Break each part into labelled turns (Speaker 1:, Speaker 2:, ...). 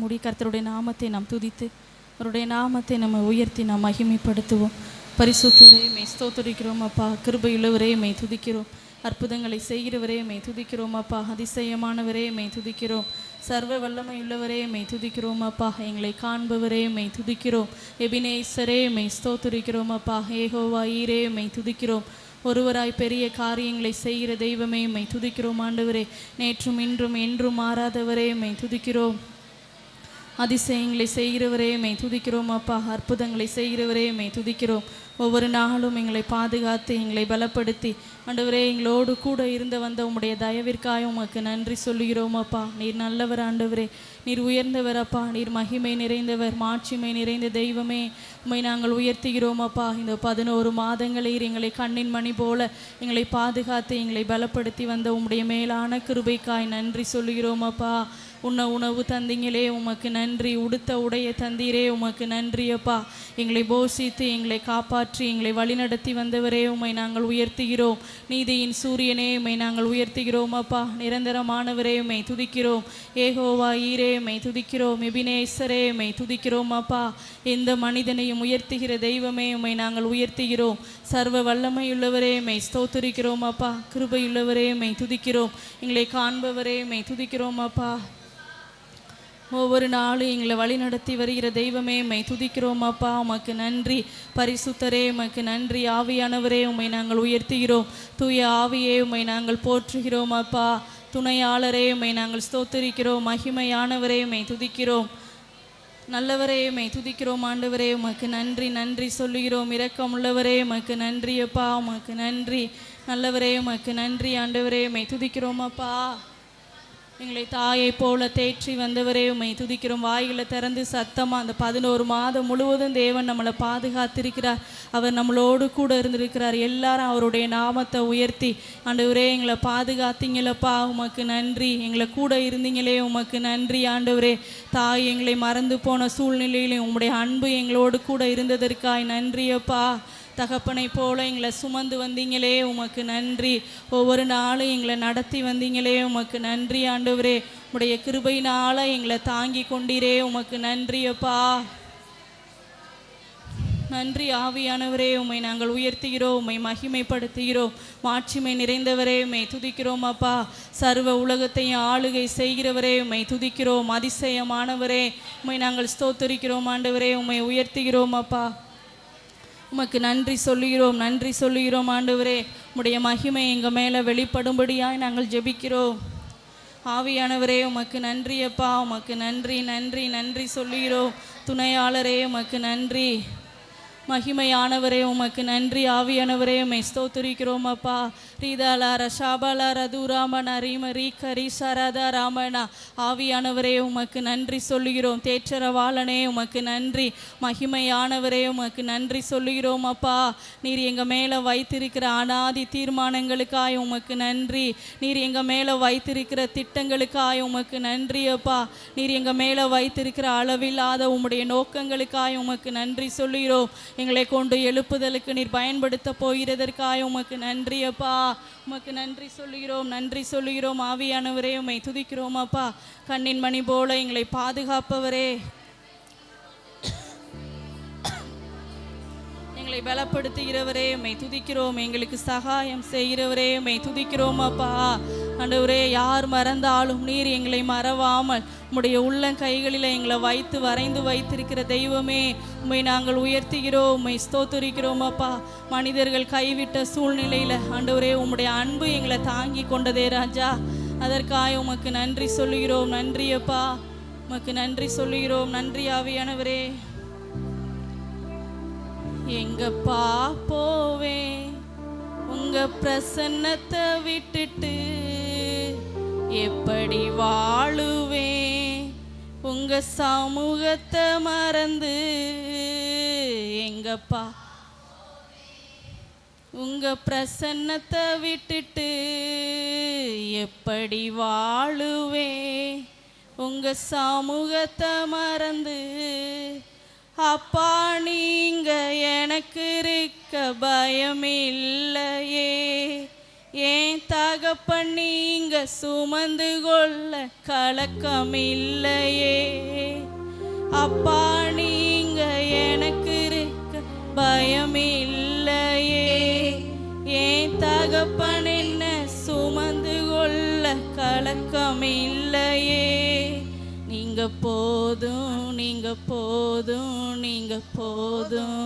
Speaker 1: மூடி கர்த்தருடைய நாமத்தை நாம் துதித்து அவருடைய நாமத்தை நம்ம உயர்த்தி நாம் மகிமைப்படுத்துவோம். பரிசுத்தவரே மெய் ஸ்தோத்திரிக்கிறோம் அப்பா. கிருபையுள்ளவரே மெய் துதிக்கிறோம். அற்புதங்களை செய்கிறவரே மெய் துதிக்கிறோம் அப்பா. அதிசயமானவரே மெய் துதிக்கிறோம். சர்வ வல்லமையுள்ளவரே மெய் துதிக்கிறோம் அப்பா. எங்களை காண்பவரே மெய் துதிக்கிறோம். எபினேசரே மெய் ஸ்தோத்திரிக்கிறோம் அப்பா. ஏகோவா ஈரே மெய் துதிக்கிறோம். ஒருவராய் பெரிய காரியங்களை செய்கிற தெய்வமே மெய் துதிக்கிறோம் ஆண்டவரே. நேற்றும் இன்றும் என்றும் மாறாதவரே மெய் துதிக்கிறோம். அதிசயங்களை செய்கிறவரே மெய் துதிக்கிறோம் அப்பா. அற்புதங்களை செய்கிறவரே மெய் துதிக்கிறோம். ஒவ்வொரு நாளும் எங்களை பாதுகாத்து எங்களை பலப்படுத்தி ஆண்டவரே எங்களோடு கூட இருந்து வந்த உம்முடைய தயவிற்காக உமக்கு நன்றி சொல்லுகிறோம் அப்பா. நீர் நல்லவர் ஆண்டவரே, நீர் உயர்ந்தவர் அப்பா. நீர் மகிமை நிறைந்தவர், மாட்சிமை நிறைந்த தெய்வமே, உம்மை நாங்கள் உயர்த்துகிறோம் அப்பா. இந்த 11 மாதங்களில் எங்களை கண்ணின் மணி போல எங்களை பாதுகாத்து எங்களை பலப்படுத்தி வந்த உம்முடைய மேலான கிருபைக்காய் நன்றி சொல்லுகிறோம் அப்பா. உணவு தந்தீங்களே உமக்கு நன்றி. உடுத்த உடைய தந்தீரே உமக்கு நன்றி அப்பா. எங்களை போஷித்து எங்களை காப்பாற்றி எங்களை வழிநடத்தி வந்தவரே உம்மை நாங்கள் உயர்த்துகிறோம். நீதியின் சூரியனே உம்மை நாங்கள் உயர்த்துகிறோம் அப்பா. நிரந்தரமானவரே உம்மை துதிக்கிறோம். ஏகோவா ஈரே உம்மை துதிக்கிறோம். எபினேசரே உம்மை துதிக்கிறோம் அப்பா. எந்த மனிதனையும் உயர்த்துகிற தெய்வமே உம்மை நாங்கள் உயர்த்துகிறோம். சர்வ வல்லமையுள்ளவரே உம்மை ஸ்தோத்திரிக்கிறோம் அப்பா. கிருபையுள்ளவரே உம்மை துதிக்கிறோம். எங்களை காண்பவரே உம்மை துதிக்கிறோம் அப்பா. ஒவ்வொரு நாளும் எங்களை வழி நடத்தி வருகிற தெய்வமே உம்மை துதிக்கிறோம் அப்பா. உமக்கு நன்றி. பரிசுத்தரே உமக்கு நன்றி. ஆவியானவரே உம்மை நாங்கள் உயர்த்துகிறோம். தூய ஆவியே உம்மை நாங்கள் போற்றுகிறோம் அப்பா. துணையாளரே உம்மை நாங்கள் ஸ்தோத்திரிக்கிறோம். மகிமையானவரே உம்மை துதிக்கிறோம். நல்லவரே உம்மை துதிக்கிறோம் ஆண்டவரே. உமக்கு நன்றி நன்றி சொல்லுகிறோம். இரக்கமுள்ளவரே உமக்கு நன்றி அப்பா. உமக்கு நன்றி. நல்லவரே உமக்கு நன்றி ஆண்டவரே. உம்மை துதிக்கிறோம் அப்பா. எங்களை தாயை போல தேற்றி வந்தவரே உம்மை துதிக்கிறோம். வாய்களை திறந்து சத்தமாக அந்த 11 மாதம் முழுவதும் தேவன் நம்மளை பாதுகாத்திருக்கிறார். அவர் நம்மளோடு கூட இருந்திருக்கிறார். எல்லாரும் அவருடைய நாமத்தை உயர்த்தி ஆண்டவரே எங்களை பாதுகாத்தீங்களப்பா உமக்கு நன்றி. எங்களை கூட இருந்தீங்களே உமக்கு நன்றி ஆண்டவரே. தாய் எங்களை மறந்து போன சூழ்நிலையிலும் உம்முடைய அன்பு எங்களோடு கூட இருந்ததற்காய் நன்றியப்பா. தகப்பனை போல எங்களை சுமந்து வந்தீங்களே உமக்கு நன்றி. ஒவ்வொரு நாளும் எங்களை நடத்தி வந்தீங்களே உமக்கு நன்றி ஆண்டவரே. உடைய கிருபையினால எங்களை தாங்கி கொண்டீரே உமக்கு நன்றியப்பா. நன்றி ஆவியானவரே. உம்மை நாங்கள் உயர்த்துகிறோம். உம்மை மகிமைப்படுத்துகிறோம். மாட்சிமை நிறைந்தவரே உம்மை துதிக்கிறோம் அப்பா. சர்வ உலகத்தையும் ஆளுகை செய்கிறவரே உம்மை துதிக்கிறோம். அதிசயமானவரே உம்மை நாங்கள் ஸ்தோத்திரிக்கிறோம் ஆண்டவரே. உம்மை உயர்த்துகிறோம் அப்பா. உமக்கு நன்றி சொல்லுகிறோம். நன்றி சொல்லுகிறோம் ஆண்டவரே. உம்முடைய மகிமை எங்கள் மேலே வெளிப்படும்படியாய் நாங்கள் ஜெபிக்கிறோம். ஆவியானவரே உமக்கு நன்றி அப்பா. உமக்கு நன்றி நன்றி நன்றி சொல்லுகிறோம். துணையாளரே உமக்கு நன்றி. மகிமையானவரே உமக்கு நன்றி. ஆவியானவரே உம்மை ஸ்தோத்திரிக்கிறோம் அப்பா. ரீதாலா ரஷாபலா ரதுராமனா ரீமரி கரி சரதா ராமனா. ஆவியானவரே உமக்கு நன்றி சொல்லுகிறோம். தேற்றரவாளனே உமக்கு நன்றி. மகிமையானவரே உமக்கு நன்றி சொல்லுகிறோம் அப்பா. நீர் எங்கள் மேலே வைத்திருக்கிற அனாதி தீர்மானங்களுக்காய் உமக்கு நன்றி. நீர் எங்கள் மேலே வைத்திருக்கிற திட்டங்களுக்காய் உமக்கு நன்றி அப்பா. நீர் எங்கள் மேலே வைத்திருக்கிற அளவில்லாத உம்முடைய நோக்கங்களுக்காய் உமக்கு நன்றி சொல்லுகிறோம். எங்களை கொண்டு எழுப்புதலுக்கு நீர் பயன்படுத்த போகிறதற்காக உமக்கு நன்றி அப்பா. உமக்கு நன்றி சொல்லுகிறோம். நன்றி சொல்லுகிறோம். ஆவியானவரே உம்மை துதிக்கிறோம் அப்பா. கண்ணின் மணி போல எங்களை பாதுகாப்பவரே, எங்களை பலப்படுத்துகிறவரே உம்மை துதிக்கிறோம். எங்களுக்கு சகாயம் செய்கிறவரே உம்மை துதிக்கிறோம் அப்பா. ஆண்டவரே, யார் மறந்தாலும் நீர் எங்களை மறவாமல் உம்முடைய உள்ளங்கைகளில் எங்களை வைத்து வரைந்து வைத்திருக்கிற தெய்வமே உம்மை நாங்கள் உயர்த்துகிறோம். உம்மை ஸ்தோத்திரிக்கிறோம் அப்பா. மனிதர்கள் கைவிட்ட சூழ்நிலையில் ஆண்டவரே உம்முடைய அன்பு எங்களை தாங்கி கொண்டதே ராஜா. அதற்காக உமக்கு நன்றி சொல்லுகிறோம். நன்றி அப்பா. உமக்கு நன்றி சொல்லுகிறோம். நன்றி ஆவியானவரே. எங்கப்பா போவேன் உங்க பிரசன்னத்தை விட்டுட்டு, எப்படி வாழுவேன் உங்க சமூகத்தை மறந்து. எங்கப்பா உங்க பிரசன்னத்தை விட்டுட்டு, எப்படி வாழுவேன் உங்க சமூகத்தை மறந்து. அப்பா நீங்க எனக்கு இருக்க பயமில்லையே, ஏன் தகப்பன் நீங்க சுமந்து கொள்ள கலக்கமில்லையே. அப்பா நீங்க எனக்கு இருக்க பயமில்லையே. என் தகப்பன் என்ன சுமந்து கொள்ள கலக்கம் இல்லையே. நீங்க போதும், நீங்க போதும், நீங்க போதும்,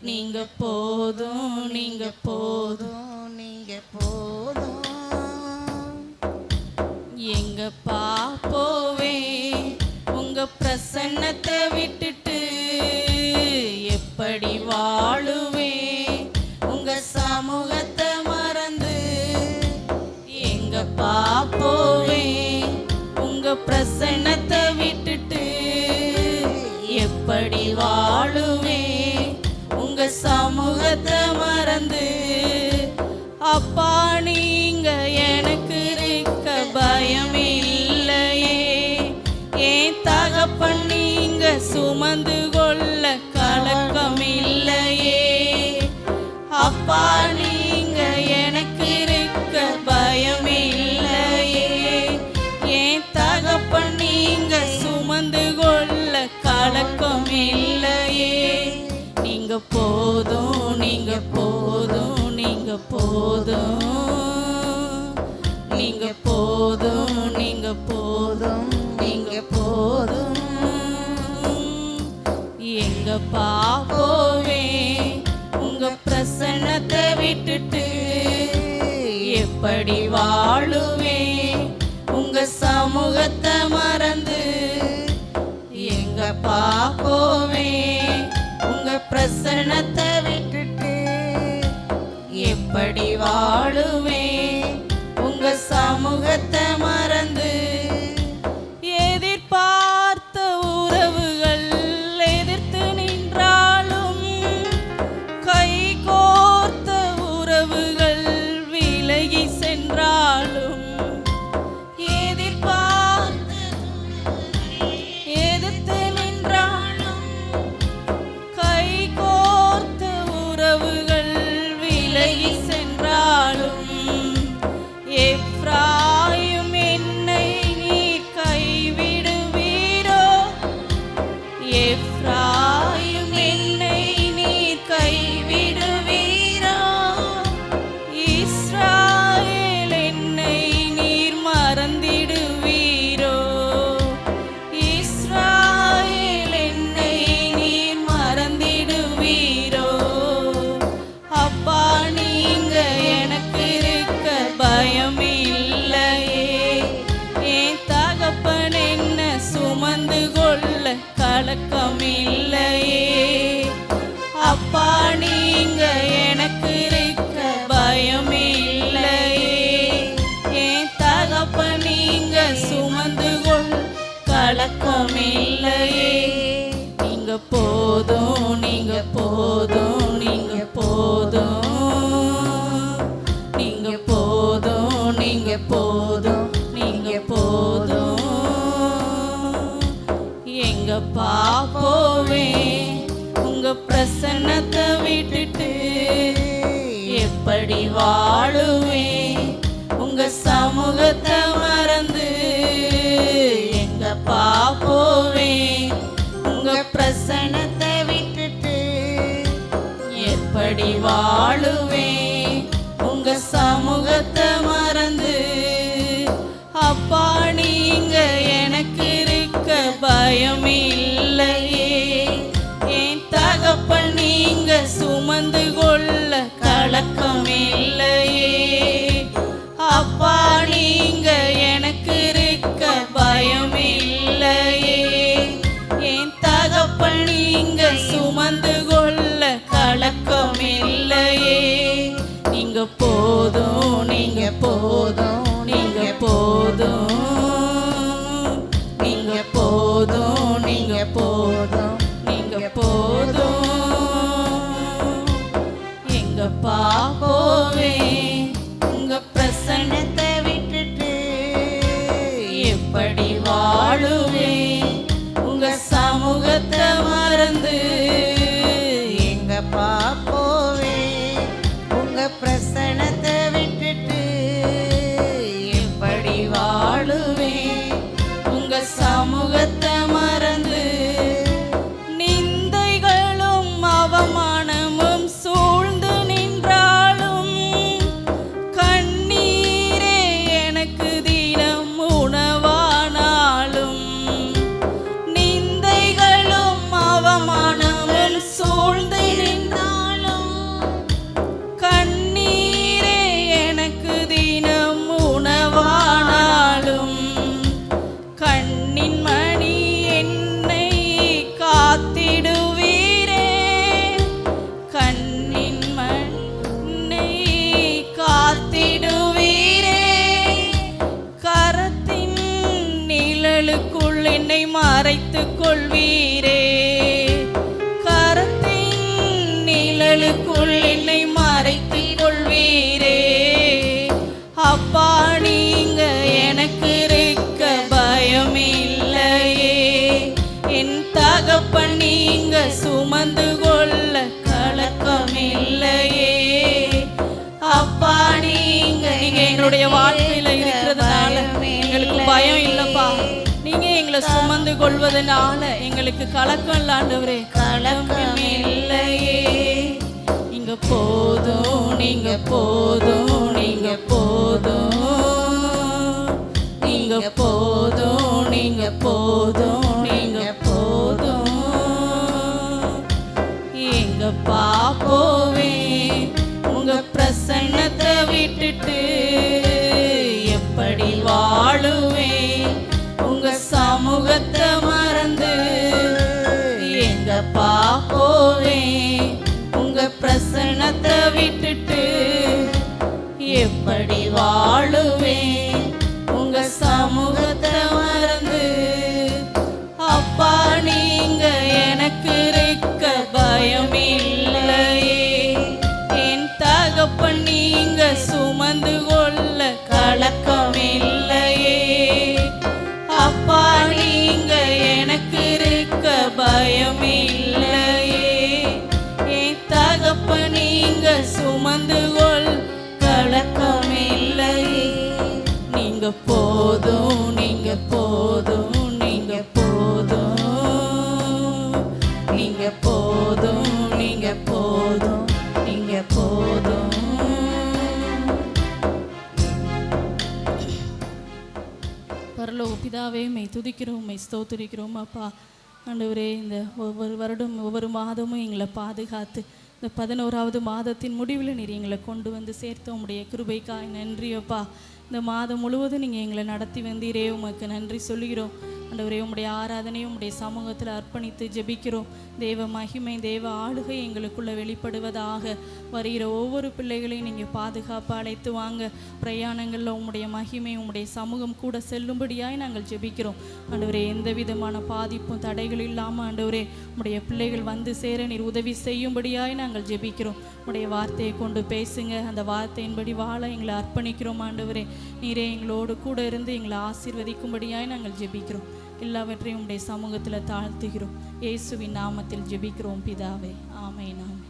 Speaker 1: நீங்க போதும், நீங்க போதும்,
Speaker 2: நீங்க போதும்.
Speaker 1: எங்க பாப்போவே உங்க பிரசன்னத்தை விட்டுட்டு எப்படி வாழுவே. உங்க சமூகத்தை மறந்து எங்க பாப்போவே உங்க பிரசன்னத்தை விட்டுட்டு எப்படி வாழுவே. உங்க சமூகத்தை மறந்து அப்பா நீங்க எனக்கு இருக்க பயமில்லையே. என் தகப்பன் நீங்க சுமந்து கொள்ள கலக்கம் இல்லையே. அப்பா நீங்க எனக்கு இருக்க பயமில்லையே. என் தகப்பன் நீங்க சுமந்து கொள்ள கலக்கம் இல்லையே. நீங்க போதும், நீங்க போதும், நீங்க போதும், நீங்க போதும், நீங்க போதும், நீங்க போதும். எங்க பாப்போவே உங்க பிரசன்னத்தை விட்டுட்டு எப்படி வாழுவே. உங்க சமூகத்தை மறந்து எங்க பாப்போவே உங்க பிரசன்னத்தை விட்டுட்டு எப்படி வாழுவே. உங்க சமூகத்தை மறந்து எதிர்பார்த்த உறவுகள் எதிர்த்து நின்றாலும், கை கோர்த்த உறவுகள் விலகி சென்றாலும், எதிர்பார்த்த எதிர்த்து நின்றாலும், கை கோர்த்த உறவுகள் விலகி சென்றாலும், எப்ராயிம் என்னை நீர் கைவிடுவீரோ. எப்ராயிம் என்னை நீர் கைவிடுவீரோ. இஸ்ராயேல் என்னை நீர் மறந்திடுவீரோ. இஸ்ராயேல் என்னை நீர் மறந்திடுவீரோ. அப்பா நீங்க எனக்கு இருக்க பயமில்லையே. என் தகப்பன் என்ன சுமந்து கொள்ள கலக்கம் இல்லையே. அப்பா நீங்க எனக்கு இருக்க பயமில்லையே. என் தகப்பன் நீங்க சுமந்து கொள்ள கலக்கம் இல்லையே. நீங்க போதும், நீங்க போதும், நீங்க போதும், நீங்க போதும், நீங்க போதும், நீங்க போதும். எங்க பாப்போவே உங்க பிரசன்னத்தை விட்டுட்டு எப்படி வாழுவே. உங்க சமூகத்தை மறந்து எங்க பாப்போவே உங்க பிரசன்னத்தை விட்டுட்டு எப்படி வாழுவே. உங்க சமூகத்தை மறந்து அப்பா நீங்க எனக்கு இருக்க பயமில்லையே. என் தகப்பன் நீங்க சுமந்து கொள்ள கலக்கம் இல்லையே. அப்பா நீங்க எனக்கு இருக்க பயமில்லையே. என் தகப்பன் நீங்க சுமந்து கொள்ள கலக்கம் இல்லையே. நீங்க போதும், நீங்க போதும், நீங்க போதும், நீங்க போதும், சமூகத்தை மறந்து நிந்தைகளும் அவமானமும் சூழ்ந்து நின்றாலும் கண்ணீரே எனக்கு தினம் உணவானாலும் நிந்தைகளும் அவமானமும் சூழ்ந்து நின்றாலும் கண்ணீரே எனக்கு தினம் உணவானாலும் கண்ணின் மணி என்னை காத்திடுவீரே கண்ணின் மண்ணை காத்திடுவீரே கரத்தின் நிழலுக்குள் என்னை மறைத்துக் கொள்வீரே கரத்தின் நிழலுக்குள் என்னை மறைத்துக் கொள்வீரே அப்பா நீங்க எனக்கு இருக்க பயம் இல்லையே என் தகப்பன் நீங்க சுமந்து கொள்ள கலக்கம் இல்லையே அப்பா நீங்க எங்களுடைய வாழ்க்கையில இருக்கிறதுனால எங்களுக்கு பயம் இல்லப்பா நீங்க எங்களை சுமந்து கொள்வதனால எங்களுக்கு கலக்கம் இல்ல ஆண்டவரே கலக்கம் இல்லையே நீங்க போதும் நீங்க போதும் நீங்க போதும் நீங்க போதும் நீங்க போதும் நீங்க போதும் எங்க பாப்போவேன் உங்க பிரசன்னத்தை விட்டுட்டு எப்படி வாழுவேன் உங்க சமூகத்தை மறந்து எங்க பாப்போவேன் உங்க பிரசன்னத்தை விட்டுட்டு எப்படி வாழுவேன் உங்க சமூகத்தை மறந்து அப்பா நீங்க எனக்கு இருக்க பயம் இல்லையே என் தகப்பன் நீங்க சுமந்து கொள்ள கலக்கம் இல்லையே அப்பா நீங்க எனக்கு இருக்க பயம் இல்லையே என் தகப்பன் நீங்க சுமந்து கொள் கலக்கம் இல்லையே நீங்க போதும் நீங்க போதும் நீங்க போதும் நீங்க போதும் நீங்க போதும் நீங்க போதும் பரலோக பிதாவே மெய் துதிக்கிறோம் மெய் ஸ்தோத்திரிக்கிறோம் அப்பா ஆண்டவரே இந்த ஒவ்வொரு வருடம் ஒவ்வொரு மாதமும் எங்களை பாதுகாத்து இந்த 11வது மாதத்தின் முடிவில் நீர் எங்களை கொண்டு வந்து சேர்த்த உம்முடைய கிருபைக்காய் நன்றி அப்பா இந்த மாதம் முழுவதும் நீங்கள் எங்களை நடத்தி வந்தீரே உமக்கு நன்றி சொல்கிறோம் ஆண்டவரே உம்முடைய ஆராதனையும் உம்முடைய சமூகத்தில் அர்ப்பணித்து ஜெபிக்கிறோம் தேவ மகிமை தேவ ஆளுகை எங்களுக்குள்ளே வெளிப்படுவதாக வருகிற ஒவ்வொரு பிள்ளைகளையும் நீங்கள் பாதுகாப்பு அழைத்து வாங்க பிரயாணங்களில் உம்முடைய மகிமை உம்முடைய சமூகம் கூட செல்லும்படியாய் நாங்கள் ஜெபிக்கிறோம் ஆண்டவரே எந்த விதமான பாதிப்பும் தடைகள் இல்லாமல் ஆண்டவரே உம்முடைய பிள்ளைகள் வந்து சேர நீர் உதவி செய்யும்படியாய் நாங்கள் ஜெபிக்கிறோம் உம்முடைய வார்த்தையை கொண்டு பேசுங்க அந்த வார்த்தையின்படி வாழ எங்களை அர்ப்பணிக்கிறோம் ஆண்டவரே நீரே எங்களோடு கூட இருந்து எங்களை ஆசீர்வதிக்கும்படியாய் நாங்கள் ஜெபிக்கிறோம் எல்லாவற்றையும் உம்முடைய சமூகத்தில் தாழ்த்துகிறோம் இயேசுவின் நாமத்தில் ஜெபிக்கிறோம் பிதாவே ஆமென் ஆமென்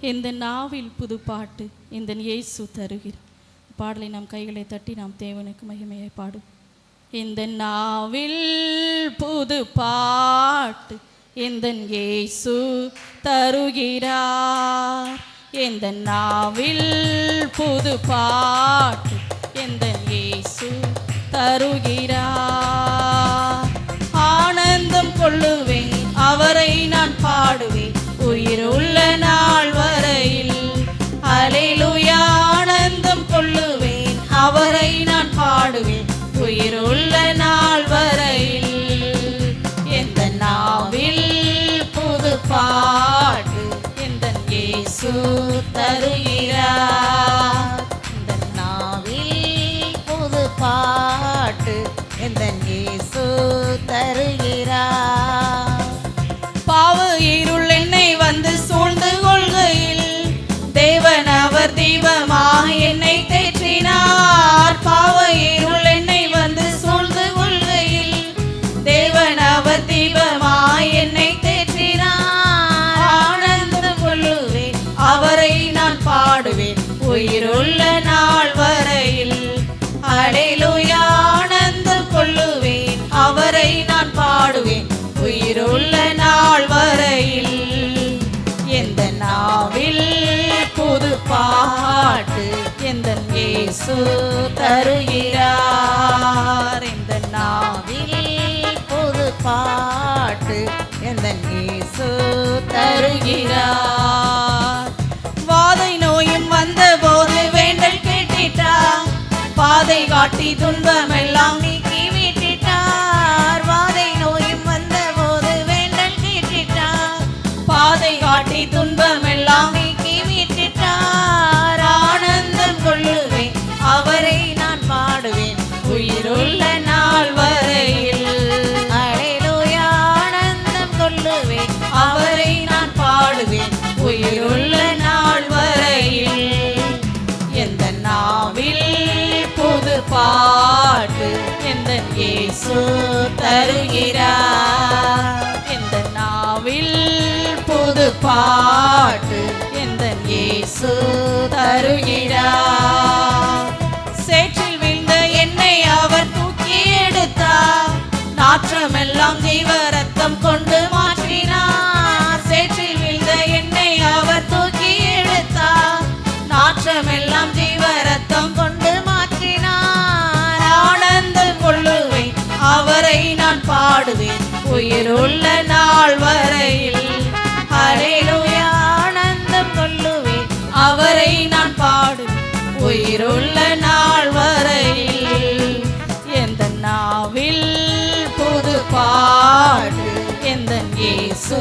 Speaker 1: எந்த நாவில் புது பாட்டு எந்த இயேசு தருகிறார் பாடலை நாம் கைகளை தட்டி நாம் தேவனுக்கு மகிமையை பாடும் எந்த நாவில் புது பாட்டு எந்த இயேசு தருகிறார் எந்த நாவில் புது பாட்டு எந்த இயேசு தருகிறார் ஆனந்தம் கொள்ளுவேன் அவரை நான் பாடுவேன் உயிர் உள்ள நாள் வரையில் அல்லேலூயா ஆனந்தம் கொள்ளுவேன் அவரை நான் பாடுவேன் உயிர் உள்ள நாள் வரையில் எந்த நாவில் புது பாட்டு எந்த இயேசு தருகிறார்
Speaker 2: இந்த நாவில் புது பாட்டு எந்த இயேசு தருகிறார்
Speaker 1: பாவ இருள் என்னை வந்து சூழ்ந்து கொள்கையில் தேவன் அவர் தீபமாக என்னை தேற்றினார் பாவ இருள் என்னை வந்து சூழ்ந்து கொள்கையில் தேவன் அவர் தீபமாக என்னை தேற்றினார் ஆனந்தம் கொள்ளுவேன் அவரை
Speaker 2: நான் பாடுவேன் உயிருள்ள நாள் வரையில். அல்லேலூயா ஆனந்தம் கொள்ளுவேன் அவரை நான் பாடுவேன் உயிருள்ள நாள் வரையில். எந்த நாவில் புது பாட்டு எந்த இயேசு தருகிறார். எந்த நாவில் புது பாட்டு எந்த இயேசு தருகிறார். வாதை நோயும் வந்த போது வேண்டல் கேட்டிட்டார், பாதை காட்டி துன்பமெல்லாம் நீக்கி விட்டிட்டார். வாதை நோயும் வந்த போது வேண்டல் கேட்டிட்டார், பாதை காட்டி துன்பமெல்லாம் நீக்கி விட்டிட்டார். ஆனந்தம் கொள்ளுவேன் அவரை நான் பாடுவேன் உயிருள்ள நாள் வரையில். அல்லேலூயா ஆனந்தம் கொள்ளுவேன் அவரை நான் பாடுவேன் உயிருள்ள நாள் வரையில். எந்த நாவில் புது பாட்டு எந்த இயேசு தருகிறார். எந்த நாவில் புது பாட்டு எந்த இயேசு தருகிறார். சேற்றில் விழுந்த என்னை அவர் தூக்கி எடுத்தார், நாற்றமெல்லாம் ஜீவ ரத்தம் கொண்டு மாற்றினார். சேற்றில் விழுந்த என்னை அவர் தூக்கி எடுத்தார், நாற்றமெல்லாம் ஜீவ ரத்தம் கொண்டு மாற்றினார். ஆனந்தம் கொள்ளுவேன் அவரை நான் பாடுவேன் உயிருள்ள நாள் வரையில். அல்லேலூயா ஆனந்தம் கொள்ளுவேன் அவரை நான் பாடுவேன் உயிருள்ள நாள் வரையில். எந்த நாவில் புது பாட்டு எந்த இயேசு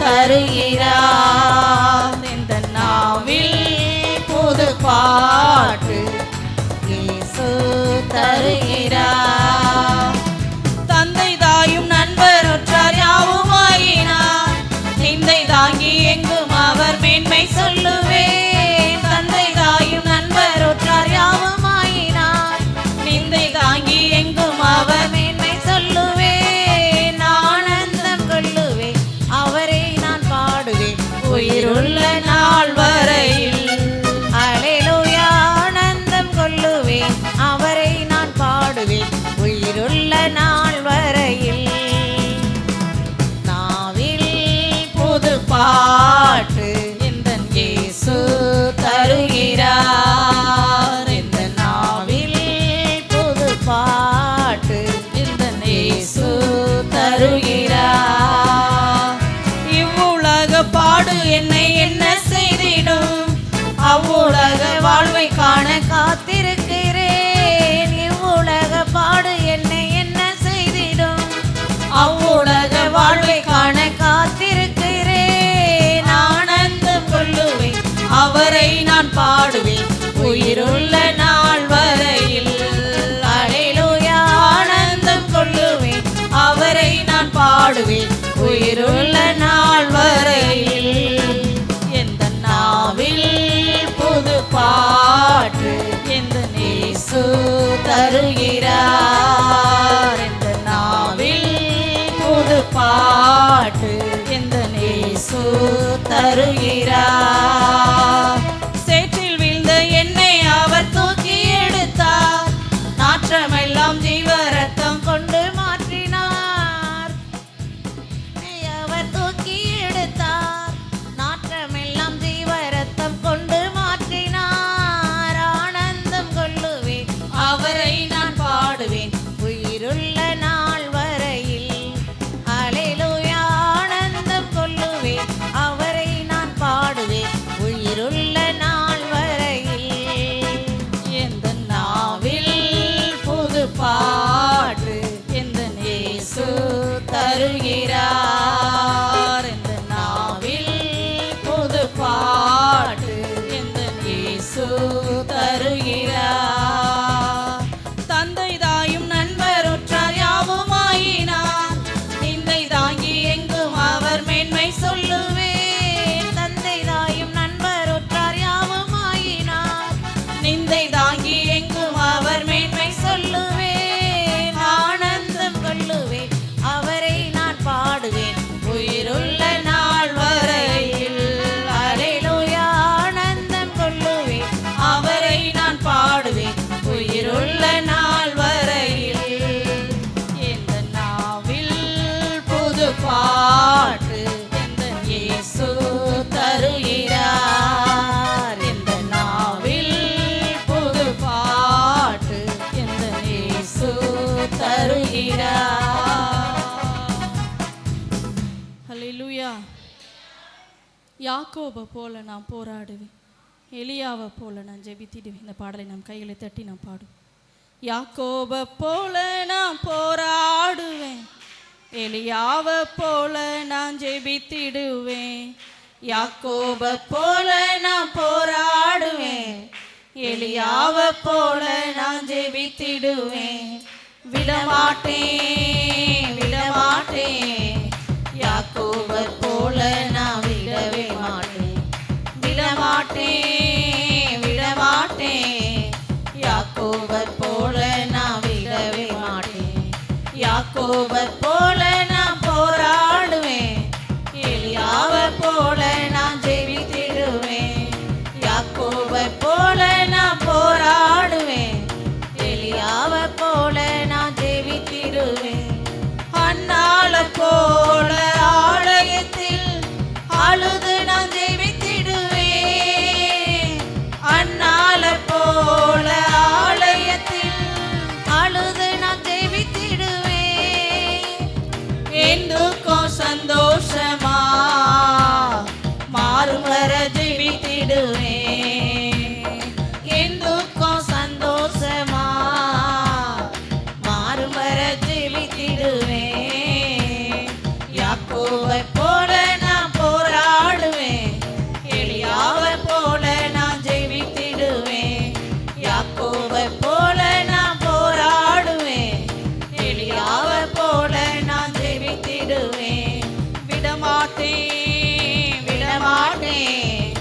Speaker 2: தருகிறார். எந்த நாவில் புது பாட்டு இயேசு தருகிறார். தந்தை தாயும் நண்பர் உற்றார் யாவுமாயினார், நிந்தை தாங்கி எங்கும் அவர் மேன்மை சொல்லுவேன். தந்தை தாயும் நண்பர் உற்றார் யாவுமாயினார், நிந்தை தாங்கி எங்கும் அவர் மேன்மை சொல்லுவேன். ஆனந்தம் கொள்ளுவேன் அவரை நான் பாடுவேன் உயிருள்ள நாள் வரையில். அல்லேலூயா ஆனந்தம் கொள்ளுவேன் அவரை நான் பாடுவேன் உயிருள்ள நாள் வரையில். நாவில் புது பாட்டு எந்த இயேசு தருகிறார். எந்த நாவில் புது பாட்டு எந்த இயேசு தருகிறார். இவ்வுலக பாடு என்னை என்ன செய்திடும், அவ்வுலக வாழ்வை காண காத்திருக்கிறேன். இவ்வுலக பாடு என்னை என்ன செய்திடும், அவ்வுலக வாழ்வை காண காத்திருக்கிறேன். ஆனந்தம் கொள்ளுவேன் அவரை நான் பாடுவேன் உயிருள்ள நாள் வரையில். அல்லேலூயா ஆனந்தம் கொள்ளுவேன் அவரை நான் பாடுவேன் உயிருள்ள நாள் வரையில். எந்த நாவில் புது பாட்டு எந்த இயேசு தருகிறார். எந்த நாவில் புது பாட்டு எந்த இயேசு தருகிறார். சேற்றில் விழுந்த என்னை அவர் தூக்கி எடுத்தார், நாற்றமெல்லாம் ஜீவ ரத்தம் கொண்டு மாற்றினார். அவர் தூக்கி எடுத்தார், நாற்றமெல்லாம் ஜீவ ரத்தம் கொண்டு மாற்றினார். ஆனந்தம் கொள்ளுவேன் அவரை நான் பாடுவேன் உயிருள்ள நாள் வரையில். அல்லேலூயா ஆனந்தம் கொள்ளுவேன் அவரை நான் பாடுவேன் உயிருள்ள
Speaker 1: யாக்கோபை போல நான் போராடுவேன், எலியாவை போல நான் ஜெபித்திடுவேன். இந்த பாடலை நாம் கைகளை தட்டி நாம் பாடுவோம். யாக்கோபை போல நான் போராடுவேன், எலியாவை போல நான் ஜெபித்திடுவேன்.
Speaker 2: யாக்கோபை போல நான் போராடுவேன், எலியாவை போல நான் ஜெபித்திடுவேன். விடமாட்டேன் விடமாட்டேன், யாக்கோபை போல நான் விடவே மாட்டேன். விடமாட்டேன் விடமாட்டேன், யாக்கோபை போல நான் விடவே மாட்டேன். யாக்கோபை போல நான் போராடுவேன், எலியாவை போல நான் ஜெபித்திடுவேன். யாக்கோபை போல நான் போராடுவேன், எலியாவை போல நான் ஜெபித்திடுவேன். அன்னாளை போல ஆலயத்தில் அழுது நான் ஜெபித்திடுவேன். அன்னாளை போல ஆலயத்தில் அழுது நான் ஜெபித்திடுவேன். என் துக்கம் சந்தோஷமா மாறும் வர ஜெபித்திடுவேன். என் துக்கம் சந்தோஷமா மாறும் வர ஜெபித்திடுவேன். யாக்கோபை போல நான் போராடுவேன், எலியாவை போல நான் ஜெபித்திடுவேன். யாக்கோபை போல நான் போராடுவேன், எலியாவை போல நான் ஜெபித்திடுவேன். விடமாட்டேன் விடமாட்டேன்,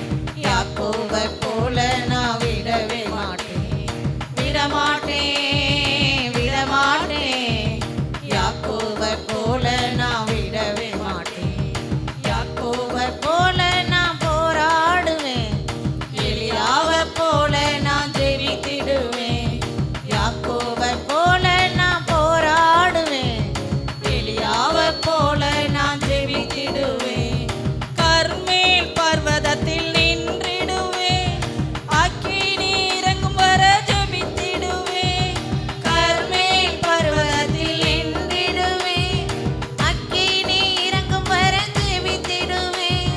Speaker 2: யாக்கோபை போல நான் விடவே மாட்டேன். விடமாட்டேன் விடமாட்டேன், யாக்கோபை போல நான் விடவே மாட்டேன். யாக்கோபை போல நான் போராடுவேன், எலியாவை போல நான் ஜெபித்திடுவேன். யாக்கோபை போல நான் போராடுவேன், எலியாவை போல நான் ஜெபித்திடுவேன். கர்மேல் பர்வதத்தில் நின்றிடுவேன், அக்கினி இறங்கும் வர ஜெபித்திடுவேன். கர்மேல் பர்வதத்தில் நின்றிடுவேன், அக்கினி இறங்கும் வர ஜெபித்திடுவேன்.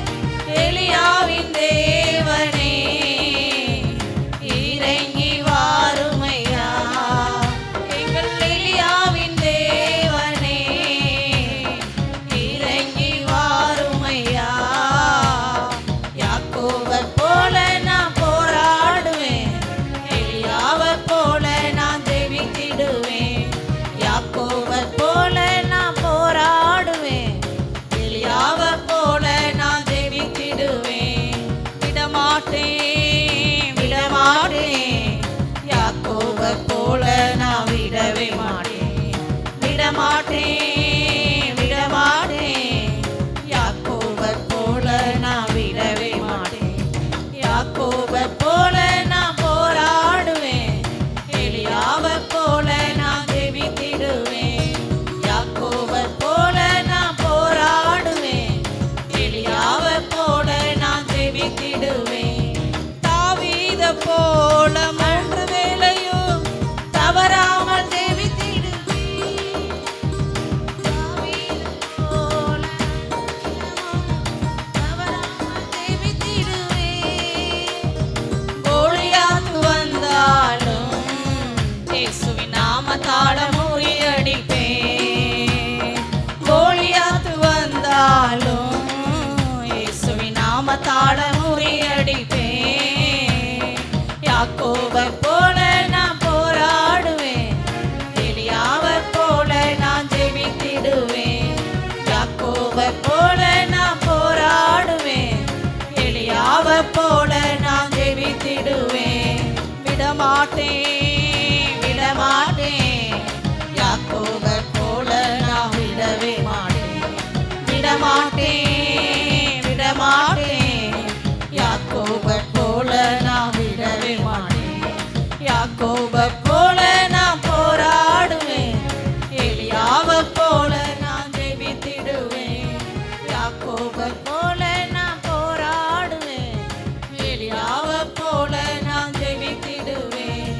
Speaker 2: எலியாவின் தேவனே இறங்கி வாருமையா, எங்கள் எலியாவின் தேவனே இறங்கி வாருமையா. யாக்கோபை போல நான் போராடுவேன், எலியாவை போல நான் ஜெபித்திடுவேன். யாக்கோபை போல நான் போராடுவேன், எலியாவை போல நான் ஜெபித்திடுவேன். விடமாட்டேன் விடமாட்டேன், யாக்கோபை போல நான் விடவே மாட்டேன். விடமாட்டேன் விடமாட்டேன், யாக்கோபை போல நான் விடவே மாட்டேன். யாக்கோபை போல நான் போராடுவேன், எலியாவை போல நான் ஜெபித்திடுவேன். யாக்கோபை போல நான் போராடுவேன், எலியாவை போல நான் ஜெபித்திடுவேன். தாவீதை போல 3 வேளையும் தவறாமல் ஜெபித்திடுவேன். தாவீதை போல தவறாமல் ஜெபித்திடுவேன். கோலியாத் வந்தாலும் இயேசுவின் நாமத்தால முறியடிப்பேன். கோலியாத் வந்தாலும் இயேசுவின் நாமத்தால முறியடிப்பேன். யாக்கோபை போல நான் போராடுவேன், எலியாவை போல நான் ஜெபித்திடுவேன். யாக்கோபை போல நான் போராடுவேன், எலியாவை போல நான் ஜெபித்திடுவேன். விடமாட்டேன் விடமாட்டேன், யாக்கோபை போல நான் விடவே மாட்டேன். விடமாட்டேன் விடமாட்டேன், யாக்கோபை போல நான் விடவே மாட்டேன். யாக்கோபை போல நான் போராடுவேன், எலியாவை போல நான் ஜெபித்திடுவேன். யாக்கோபை போல நான் போராடுவேன், எலியாவை போல நான் ஜெபித்திடுவேன்.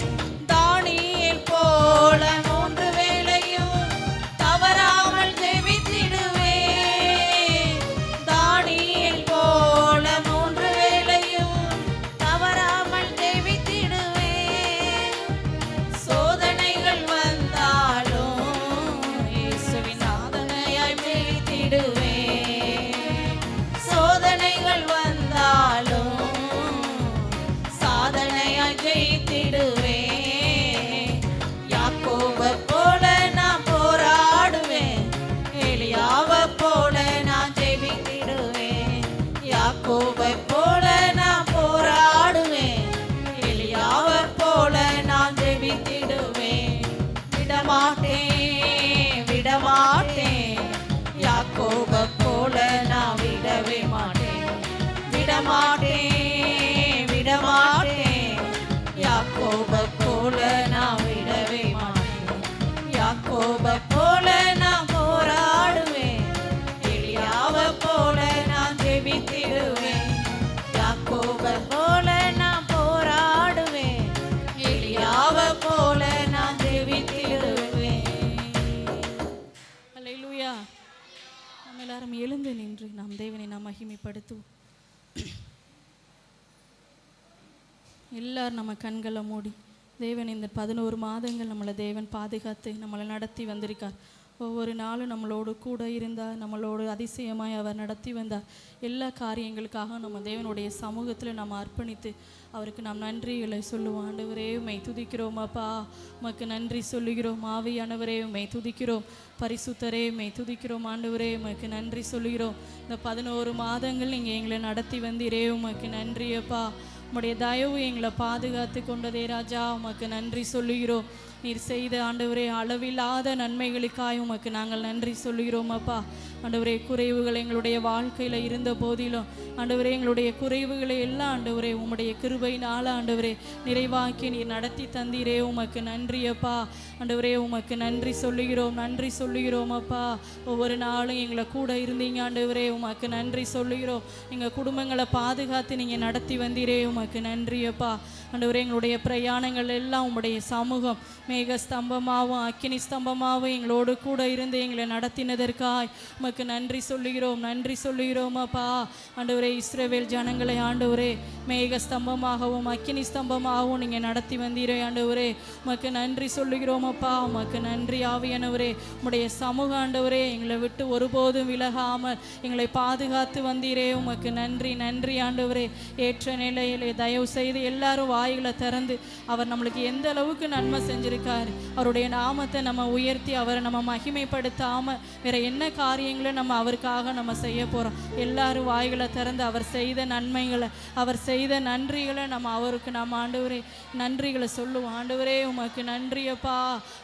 Speaker 1: மகிமைப்படுத்துவோம். எல்லாரும் நம்ம கண்களை மூடி, தேவன் இந்த 11 மாதங்கள் நம்மளை தேவன் பாதுகாத்து நம்மளை நடத்தி வந்திருக்கார். ஒவ்வொரு நாளும் நம்மளோடு கூட இருந்தார், நம்மளோடு அதிசயமாய் அவர் நடத்தி வந்தார். எல்லா காரியங்களுக்காக நம்ம தேவனுடைய சமூகத்தில் நம்ம அர்ப்பணித்து அவருக்கு நாம் நன்றிகளை சொல்லுவோம். ஆண்டவரே உம்மை துதிக்கிறோம் அப்பா, உமக்கு நன்றி சொல்லுகிறோம். ஆவியானவரே உம்மை துதிக்கிறோம். பரிசுத்தரே உம்மை துதிக்கிறோம். ஆண்டவரே உமக்கு நன்றி சொல்லுகிறோம். இந்த 11 மாதங்கள் நீங்கள் எங்களை நடத்தி வந்தீரே, உமக்கு நன்றி அப்பா. உம்முடைய தயவு எங்களை பாதுகாத்து கொண்டதே ராஜா, உமக்கு நன்றி சொல்லுகிறோம். நீர் செய்த ஆண்டவரே அளவில்லாத நன்மைகளுக்காய் உமக்கு நாங்கள் நன்றி சொல்லுகிறோம் அப்பா. ஆண்டவரே குறைவுகள் எங்களுடைய வாழ்க்கையில் இருந்த போதிலும் ஆண்டவரே எங்களுடைய குறைவுகளை எல்லாம் ஆண்டவரே உம்முடைய கிருபையினால ஆண்டவரே நிறைவாக்கி நீர் நடத்தி தந்தீரே, உமக்கு நன்றி அப்பா. ஆண்டவரே உமக்கு நன்றி சொல்லுகிறோம், நன்றி சொல்லுகிறோம் அப்பா. ஒவ்வொரு நாளும் எங்களை கூட இருந்தீங்க ஆண்டவரே, உமக்கு நன்றி சொல்லுகிறோம். எங்கள் குடும்பங்களை பாதுகாத்து நீங்கள் நடத்தி வந்தீரே, உமக்கு நன்றி அப்பா. ஆண்டவரே எங்களுடைய பிரயாணங்கள் எல்லாம் உம்முடைய சமூகம் மேக ஸ்தம்பமாகவும் அக்கினி ஸ்தம்பமாகவும் எங்களோடு கூட இருந்து எங்களை நடத்தினதற்காய் உமக்கு நன்றி சொல்லுகிறோம், நன்றி சொல்லுகிறோம் அப்பா. ஆண்டவரே இஸ்ரவேல் ஜனங்களை ஆண்டவரே மேக ஸ்தம்பமாகவும் அக்கினி ஸ்தம்பமாகவும் நீங்கள் நடத்தி வந்தீரே ஆண்டவரே, உமக்கு நன்றி சொல்லுகிறோம் அப்பா. உமக்கு நன்றி ஆவியானவரே. உம்முடைய சமூக ஆண்டவரே எங்களை விட்டு ஒருபோதும் விலகாமல் எங்களை பாதுகாத்து வந்தீரே, உமக்கு நன்றி, நன்றி ஆண்டவரே. ஏற்ற நிலையிலே தயவு செய்து எல்லாரும் வாய்களை திறந்து அவர் நம்மளுக்கு எந்த அளவுக்கு நன்மை செஞ்சிருக்காரு, அவருடைய நாமத்தை நம்ம உயர்த்தி அவரை நம்ம மகிமைப்படுத்தாம வேற என்ன காரியங்களை நம்ம அவருக்காக நம்ம செய்ய போறோம். எல்லாரும் வாய்களை திறந்து அவர் செய்த நன்மைகளை, அவர் செய்த நன்றிகளை நம்ம அவருக்கு நம்ம ஆண்டவரே நன்றிகளை சொல்லுவோம். ஆண்டவரே உமக்கு நன்றி அப்பா,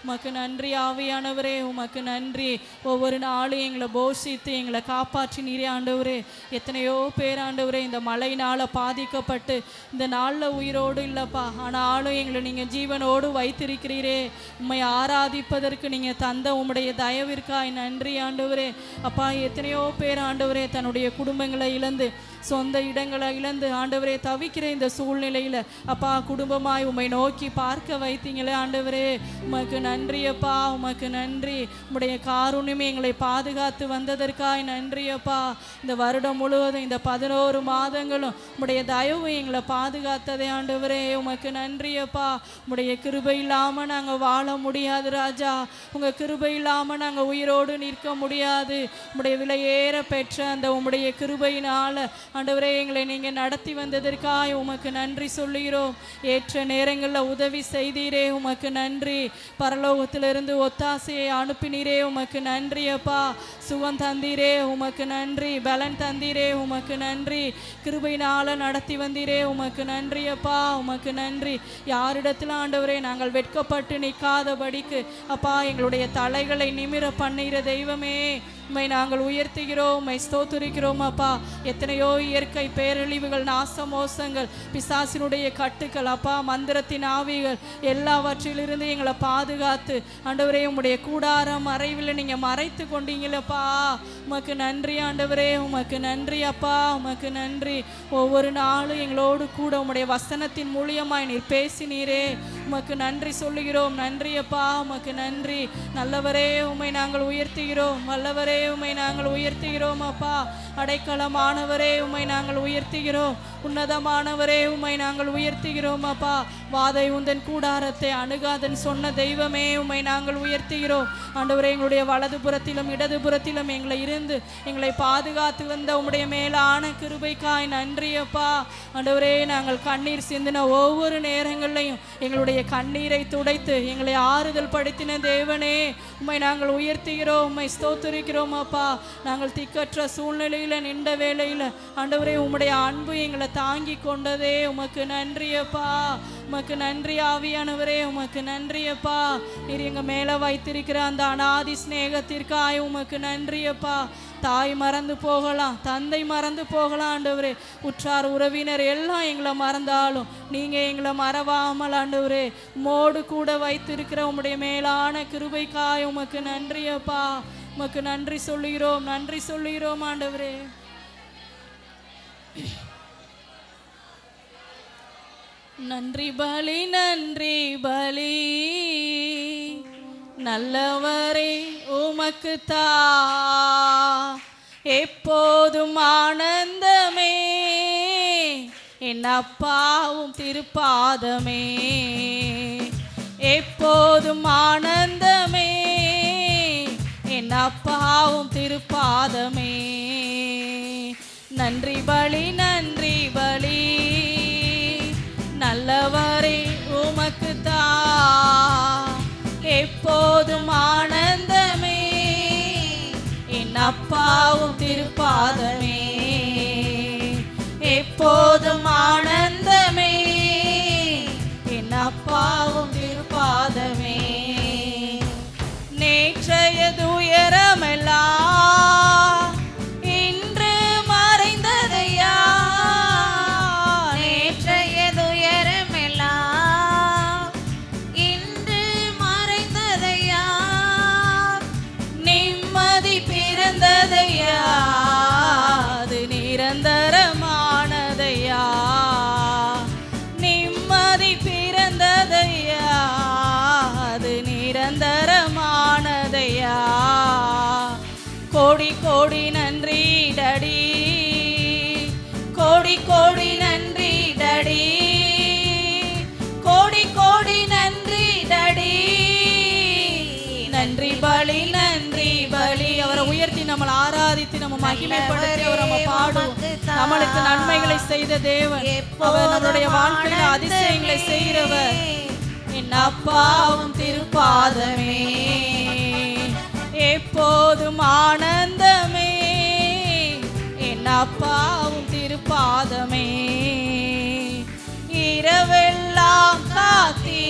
Speaker 1: உமக்கு நன்றி ஆவியானவரே, உமக்கு நன்றி. ஒவ்வொரு நாளும் எங்களை போஷித்து எங்களை காப்பாற்றினீரே ஆண்டவரே. எத்தனையோ பேர் ஆண்டவரே இந்த மழையினால பாதிக்கப்பட்டு இந்த நாளில் உயிரோடு இல்லைப்பா, ஆனாலும் எங்களை நீங்கள் ஜீவனோடு வைத்திருக்கிறீரே. உம்மை ஆராதிப்பதற்கு நீங்கள் தந்த உம்முடைய தயவிற்காய் நன்றி ஆண்டவரே. அப்பா எத்தனையோ பேர் ஆண்டவரே தன்னுடைய குடும்பங்களை இழந்து சொந்த இடங்களை இழந்து ஆண்டவரே தவிக்கிற இந்த சூழ்நிலையில் அப்பா குடும்பமாய் உம்மை நோக்கி பார்க்க வைத்தீங்களே ஆண்டவரே, உமக்கு நன்றி அப்பா, உமக்கு நன்றி. உம்முடைய காருண்யமே எங்களை பாதுகாத்து வந்ததற்காய் நன்றி அப்பா. இந்த வருடம் முழுவதும் இந்த 11 மாதங்களும் உம்முடைய தயவு எங்களை பாதுகாத்ததே ஆண்டவரே, உமக்கு நன்றி அப்பா. உம்முடைய கிருபை இல்லாமல் நாங்கள் வாழ முடியாது ராஜா, உங்கள் கிருபை இல்லாமல் நாங்கள் உயிரோடு நிற்க முடியாது. உம்முடைய விலையேற பெற்ற அந்த உம்முடைய கிருபையினால் ஆண்டவரே எங்களை நீங்கள் நடத்தி வந்ததற்காய் உமக்கு நன்றி சொல்லுகிறோம். ஏற்ற நேரங்களில் உதவி செய்தீரே, உமக்கு நன்றி. பரலோகத்திலிருந்து ஒத்தாசையை அனுப்பினீரே, உமக்கு நன்றி அப்பா. சுகம் தந்தீரே, உமக்கு நன்றி. பலன் தந்தீரே, உமக்கு நன்றி. கிருபையினால நடத்தி வந்தீரே, உமக்கு நன்றி அப்பா, உமக்கு நன்றி. யாரிடத்தில் ஆண்டவரே நாங்கள் வெட்கப்பட்டு நிற்காதபடிக்கு அப்பா எங்களுடைய தலைகளை நிமிர பண்ணுகிற தெய்வமே உம்மை நாங்கள் உயர்த்துகிறோம், உம்மை ஸ்தோத்திரிக்கிறோம் அப்பா. எத்தனையோ இயற்கை பேரழிவுகள், நாச மோசங்கள், பிசாசினுடைய கட்டுக்கள் அப்பா, மந்திரத்தின் ஆவிகள் எல்லாவற்றிலிருந்து எங்களை பாதுகாத்து ஆண்டவரே உம்முடைய கூடாரம் மறைவில் நீங்கள் மறைத்து கொண்டீங்களப்பா, உமக்கு நன்றி ஆண்டவரே, உமக்கு நன்றி அப்பா, உமக்கு நன்றி. ஒவ்வொரு நாளும் எங்களோடு கூட உம்முடைய வசனத்தின் மூலியமாய் நீர் பேசினீரே, உமக்கு நன்றி சொல்லுகிறோம். நன்றி அப்பா, உமக்கு நன்றி. நல்லவரே உம்மை நாங்கள் உயர்த்துகிறோம், வல்லவரே உம்மை நாங்கள் உயர்த்துகிறோம் அப்பா. அடைக்கலமானவரே உம்மை நாங்கள் உயர்த்துகிறோம், உன்னதமானவரே உம்மை நாங்கள் உயர்த்துகிறோம் அப்பா. வாதை உந்தன் கூடாரத்தை அணுகாதன் சொன்ன தெய்வமே உம்மை நாங்கள் உயர்த்துகிறோம் ஆண்டவரே. எங்களுடைய வலது புறத்திலும் இடது புறத்திலும் எங்களை இருந்து எங்களை பாதுகாத்து வந்த உம்முடைய மேலான கிருபைக்காய் நன்றி அப்பா. ஆண்டவரே நாங்கள் கண்ணீர் சிந்தின ஒவ்வொரு நேரங்களையும் எங்களுடைய கண்ணீரை துடைத்து எங்களை ஆறுதல் படுத்தின தேவனே உம்மை நாங்கள் உயர்த்துகிறோம், உம்மை ஸ்தோத்திரிக்கிறோம் அப்பா. நாங்கள் திக்கற்ற சூழ்நிலையில் நின்ற வேளையில் ஆண்டவரே உம்முடைய அன்பு எங்களை தாங்கி கொண்டதே, உமக்கு நன்றி அப்பா, உமக்கு நன்றி ஆவியானவரே, உமக்கு நன்றி அப்பா. நீர் எங்கள் மேலே வைத்திருக்கிற அந்த அநாதி ஸ்நேகத்திற்காய் உமக்கு நன்றி அப்பா. தாய் மறந்து போகலாம், தந்தை மறந்து போகலாம் ஆண்டவரே, உற்றார் உறவினர் எல்லாம் எங்களை மறந்தாலும் நீங்கள் எங்களை மறவாமல் ஆண்டவரே உம்மோடு கூட வைத்திருக்கிற உம்முடைய மேலான கிருபைக்காய் உமக்கு நன்றி அப்பா. உமக்கு நன்றி சொல்லுகிறோம், நன்றி சொல்லுகிறோம் ஆண்டவரே. நன்றி பலி, நன்றி பலி, நல்லவரே உமக்கு தா எப்போதும் ஆனந்தமே என் அப்பாவும் திருப்பாதமே, எப்போதும் ஆனந்தமே, என் அப்பாவும் திருப்பாதமே. நன்றி பலி நன்றி பலி, நல்லவரே உமக்கு தான் எப்போதும் ஆனந்தமே, என் அப்பாவும் திருப்பாதமே, எப்போதும் ஆனந்தமே, என் அப்பாவும் திருப்பாதமே. நேற்றைய துயரமெல்லாம் இன்று மறைந்ததையா,
Speaker 2: நேற்றைய துயரமெல்லாம் இன்று மறைந்ததையா,
Speaker 1: நிம்மதி பிறந்ததையா, அது நிரந்தரமானதையா, நிம்மதி பிறந்ததையா, அது நிரந்தரமானதையா. கோடி கோடி நன்றி டடி, கோடி கோடி நன்றி டடி, கோடி கோடி நன்றி டடி. நன்றி பலி நன்றி பலி. அவரை உயர்த்தி நம்மளை ஆராதித்து நம்ம மகிமைப்படுத்தி அவர் நம்ம பாடுவோம். நம்மளுக்கு நன்மைகளை செய்த தேவன், அவர் நம்மளுடைய வாழ்க்கையில அதிசயங்களை செய்கிறவர். என் அப்பாவும் திருப்பாதமே, எப்போதும் ஆனந்தமே, என் அப்பாவும் திருப்பாதமே. இரவெல்லாம் காத்தீ,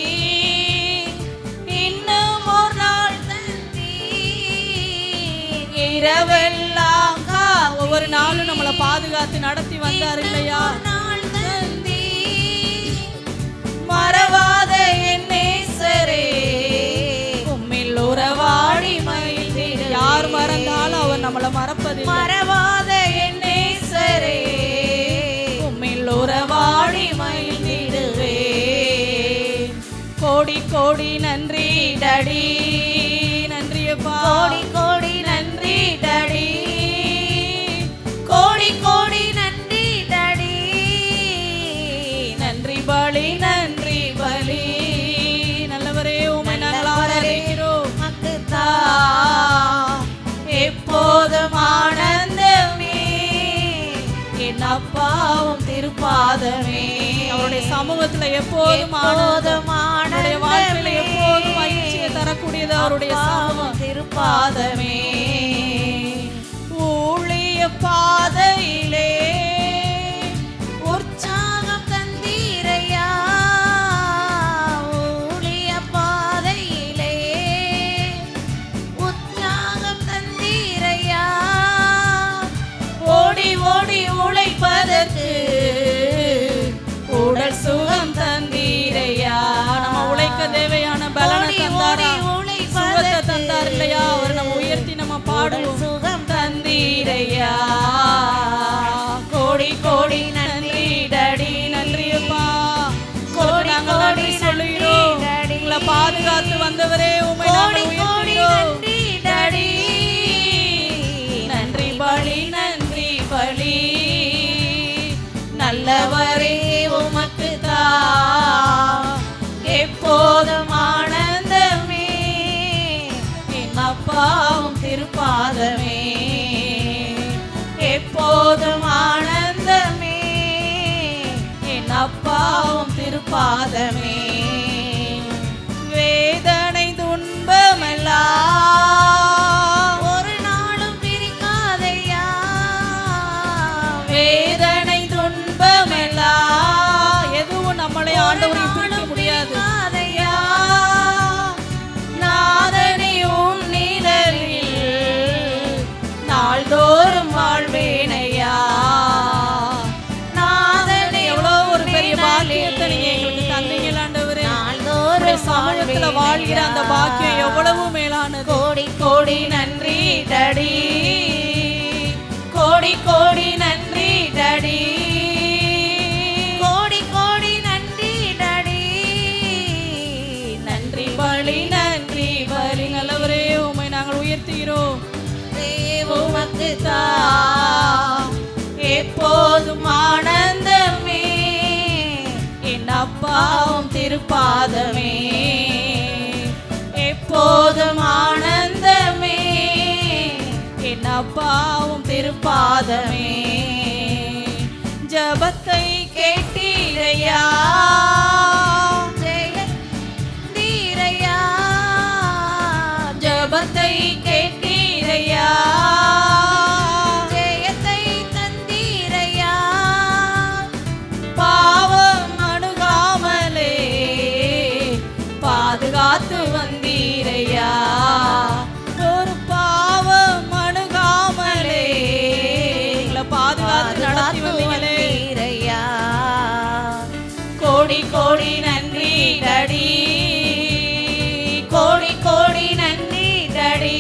Speaker 1: இன்னும் ஒரு நாள் தந்தீ, இரவெல்லாம் ஒவ்வொரு நாளும் நம்மளை பாதுகாத்து நடத்தி வந்தார் இல்லையா. மறவாத என் நேசரே, உம்மில் உறவாடி மகிழ்ந்திட. யார் மறந்தாலும் அவர் நம்மளை மறப்பதில்லை. மறவாத என் நேசரே, உம்மில் உறவாடி மகிழ்ந்திடுவே. கோடி கோடி நன்றி டடி, நன்றியப்பா. கோடி கோடி நன்றி டடி, கோடி கோடி நன்றி டடி. நன்றி பலி நன்றி பலி, நல்லவரே உம்மை நாங்கள் ஆராதிக்கிறோம். எப்போதும் ஆனந்தமே, என் அப்பாவும் திருப்பாதமே. அவருடைய சமூகத்துல எப்போதும் ஆனந்தம், அவருடைய வாழ்க்கையில எப்போதும் மகிழ்ச்சியை தரக்கூடியது அவருடைய சமூகம் திருப்பாதமே. ஊழிய பாதையிலே
Speaker 2: உற்சாகம் தந்தீரையா, ஊழிய பாதையிலே உற்சாகம் தந்தீரையா,
Speaker 1: ஓடி ஓடி உழைப்பதற்கு உடல் சுகம் தந்தீரையா. நம்ம உழைக்க தேவையான பலனை தந்தாரா, சுகத்தை தந்தார் இல்லையா. அவர் நம்ம உயர்த்தி நம்ம பாடுவோம்.
Speaker 2: சுகம்
Speaker 1: தந்தீரையா, கோடி கோடி நன்றி டடி, நன்றியப்பா. கோடி நாங்கள் நன்றி சொல்லுகிறோம். உங்களை பாதுகாத்து வந்தவரே உம்மை நாங்கள் உயர்த்துகிறோம்.
Speaker 2: டடி
Speaker 1: நன்றி பலி நன்றி பலி, நல்லவரே உமக்கு தான் எப்போதும் ஆனந்தமே, என் அப்பாவும் திருப்பாதமே, எப்போதும் ஆனந்தமே, என் அப்பாவும் திருப்பாதமே. வேதனை துன்பமெல்லாம்
Speaker 2: ஒரு நாளும் பிரிக்காதையா,
Speaker 1: வேதனை துன்பமெல்லாம் எதுவும் நம்மளை ஆண்டவரை பிரிக்க முடியாது. நாதனே உன் நிழலில் நாள்தோறும் வாழ்வேனையா. நாதனே எவ்வளோ ஒரு பெரிய பாக்கியத்தை நீங்க எங்களுக்கு தந்தீங்க ஆண்டவரே. நாள்தோறும் சமூகத்துல வாழ்கிற அந்த பாக்கியம் எவ்வளவு மேலானது. கோடி கோடி நன்றி டடி, கோடி கோடி நன்றி டடி,
Speaker 2: கோடி கோடி நன்றி டடி.
Speaker 1: நன்றி பலி நன்றி பலி, நல்லவரே உம்மை நாங்கள் உயர்த்துகிறோம்.
Speaker 2: உமக்கு
Speaker 1: எப்போதும் ஆனந்தமே,
Speaker 2: என் அப்பாவும் திருப்பாதமே எப்போதும் ஆனந்தமே என் அப்பாவும் திருப்பாதமே ஜபத்தை கேட்டீரையா ஜெயந்தீரையா ஜபத்தை கேட்டீரையா ஜெயத்தை தந்தீரையா பாவம் அணுகாமலே பாதுகாத்து வந்தீரையா ஒரு பாவம் அணுகாமலே பாதுகாத்து நடத்தி வந்தீரையா கோடி கோடி நன்றி டடி கோடி கோடி நன்றி டடி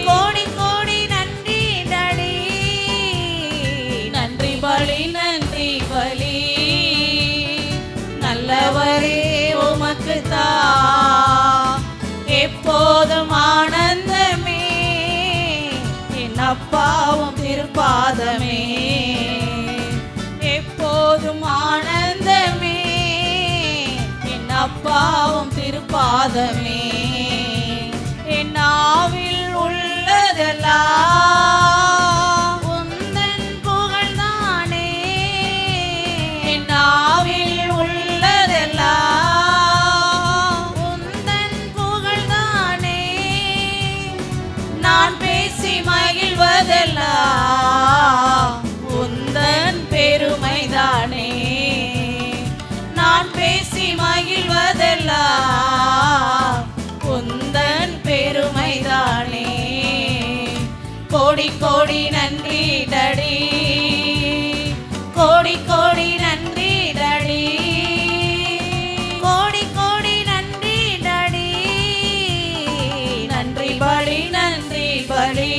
Speaker 2: கோடி கோடி நன்றி டடி நன்றி பலி நல்லவரே உமக்கு தா எப்போதும் ஆனந்தமே என் அப்பாவும் திருப்பாதமே எப்போதும் ஆனந்தமே என் அப்பாவும் திருப்பாதமே என் ஆவில் உள்ளதெல்லாம் உந்தன் புகழ்தானே என் ஆவில் உள்ளதெல்லாம் உந்தன் புகழ்தானே நான் பேசி மகிழ்வதெல்லாம் உந்தன் பெருமைதானே நான் பேசி மகிழ்வதெல்லாம் உந்தன் பெருமைதானே கோடி கோடி நன்றி டடி கோடி கோடி நன்றி டடி கோடி கோடி நன்றி டடி நன்றி பலி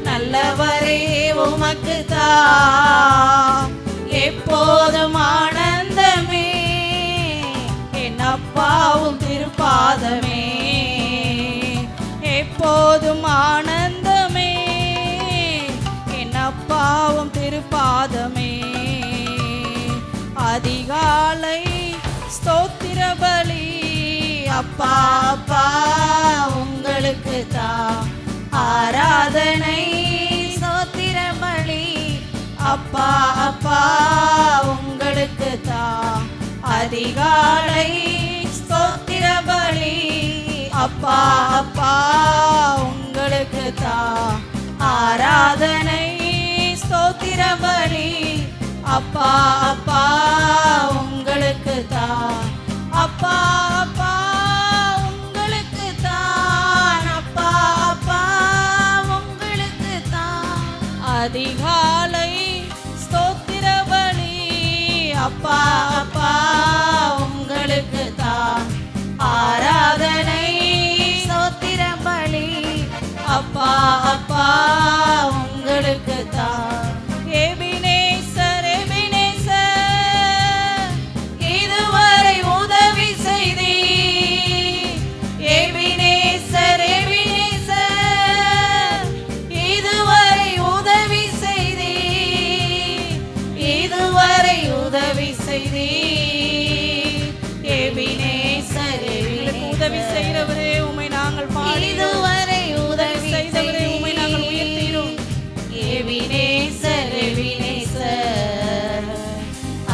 Speaker 2: நல்லவரே உமக்கு தா எப்போதும் ஆனந்தமே என் அப்பாவும் திருப்பாதமே எப்போதும் ஆனந்தமே என் அப்பாவும் திருப்பாதமே அதிகாலை ஸ்தோத்திர பலி அப்பா அப்பா உங்களுக்கு தா ஆராதனை ஸ்தோத்திர பலி அப்பா அப்பா உங்களுக்கு தா அதிகாலை ஸ்தோத்திர பலி அப்பா அப்பா உங்களுக்கு தா ஆராதனை ஸ்தோத்திர பலி அப்பா அப்பா உங்களுக்கு தா அப்பா அப்பா உங்களுக்கு தான் அப்பா அப்பா உங்களுக்கு தான் அதிகாலை ஸ்தோத்திர பலி அப்பா அப்பா உங்களுக்கு தான் ஆராதனை ஸ்தோத்திர பலி அப்பா அப்பா உங்களுக்கு தான் எபினேசர் எபினேசர் இதுவரை உதவி செய்தி எபினேசர் எபினேசர் இதுவரை உதவி செய்தி இதுவரை உதவி செய்தி எபினேசர் உதவி செய்கிறவரே உம்மை நாங்கள் பாடி இதுவரை உதவி செய்தவரே உம்மை நாங்கள் உயர்த்தினோம் எபினேசர் எபினேசர்